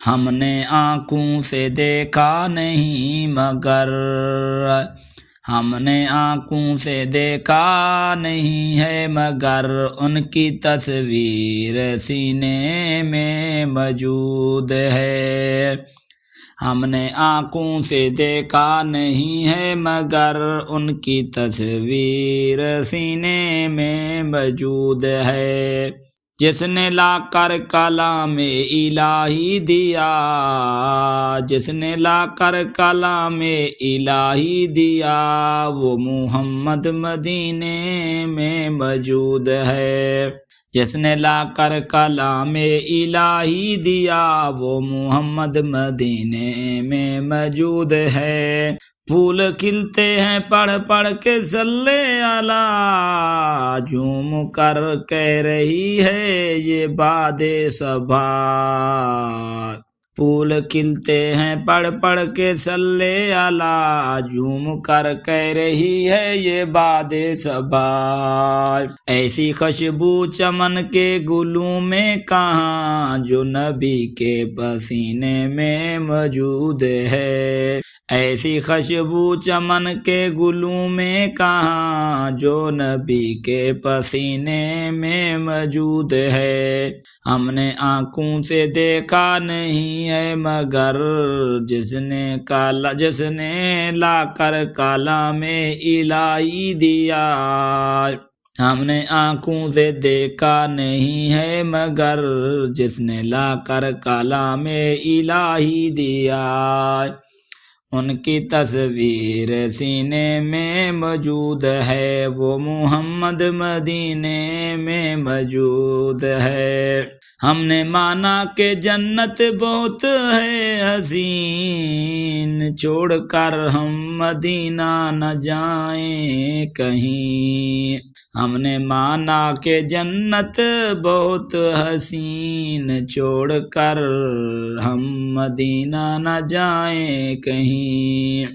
ہم نے آنکھوں سے دیکھا نہیں مگر، ہم نے آنکھوں سے دیکھا نہیں ہے مگر ان کی تصویر سینے میں موجود ہے۔ ہم نے آنکھوں سے دیکھا نہیں ہے مگر ان کی تصویر سینے میں موجود ہے۔ جس نے لا کر کلام الہی دیا، جس نے لا کر کلام الہی دیا، وہ محمد مدینے میں موجود ہے۔ جس نے لا کر کلام الہی دیا، وہ محمد مدینے میں موجود ہے۔ پھول کھلتے ہیں پڑھ پڑھ کے صلی علی، جھوم کر کہہ رہی ہے یہ باد صبا۔ پھول کھلتے ہیں پڑھ پڑھ کے صلی علی، جھوم کر کہہ رہی ہے یہ باد صبا۔ ایسی خوشبو چمن کے گلوں میں کہاں، جو نبی کے پسینے میں موجود ہے۔ ایسی خوشبو چمن کے گلوں میں کہاں، جو نبی کے پسینے میں موجود ہے۔ ہم نے آنکھوں سے دیکھا نہیں ہے مگر جس نے لا کر کلام الہی دیا۔ ہم نے آنکھوں سے دیکھا نہیں ہے مگر جس نے لا کر کلام الہی دیا۔ ان کی تصویر سینے میں موجود ہے، وہ محمد مدینے میں موجود ہے۔ ہم نے مانا کہ جنت بہت ہے حسین، چھوڑ کر ہم مدینہ نہ جائیں کہیں۔ ہم نے مانا کہ جنت بہت حسین، چھوڑ کر ہم مدینہ نہ جائیں کہیں۔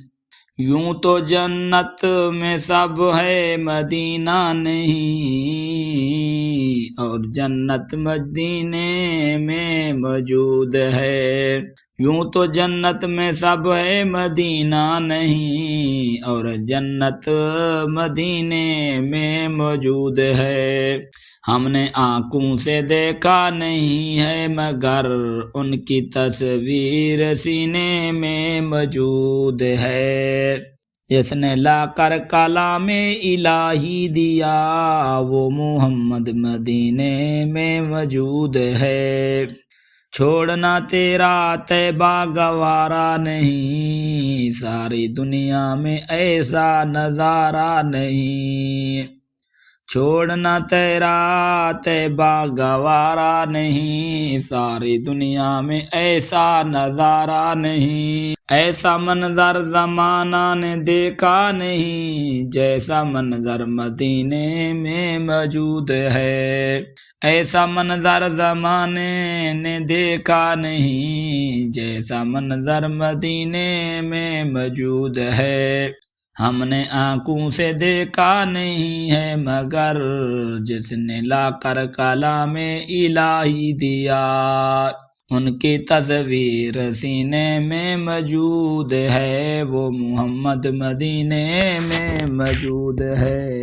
یوں تو جنت میں سب ہے مدینہ نہیں، اور جنت مدینے میں موجود ہے۔ یوں تو جنت میں سب ہے مدینہ نہیں، اور جنت مدینے میں موجود ہے۔ ہم نے آنکھوں سے دیکھا نہیں ہے مگر ان کی تصویر سینے میں موجود ہے۔ جس نے لا کر کلام الہی دیا، وہ محمد مدینے میں موجود ہے۔ چھوڑنا تیرا طیبہ گوارا نہیں، ساری دنیا میں ایسا نظارہ نہیں۔ چھوڑنا تیرا طیبہ گوارا نہیں، ساری دنیا میں ایسا نظارہ نہیں۔ ایسا منظر زمانہ نے دیکھا نہیں، جیسا منظر مدینے میں موجود ہے۔ ایسا منظر زمانے نے دیکھا نہیں، جیسا منظر مدینے میں موجود ہے۔ ہم نے آنکھوں سے دیکھا نہیں ہے مگر جس نے لا کر کلام الہی دیا۔ ان کی تصویر سینے میں موجود ہے، وہ محمد مدینے میں موجود ہے۔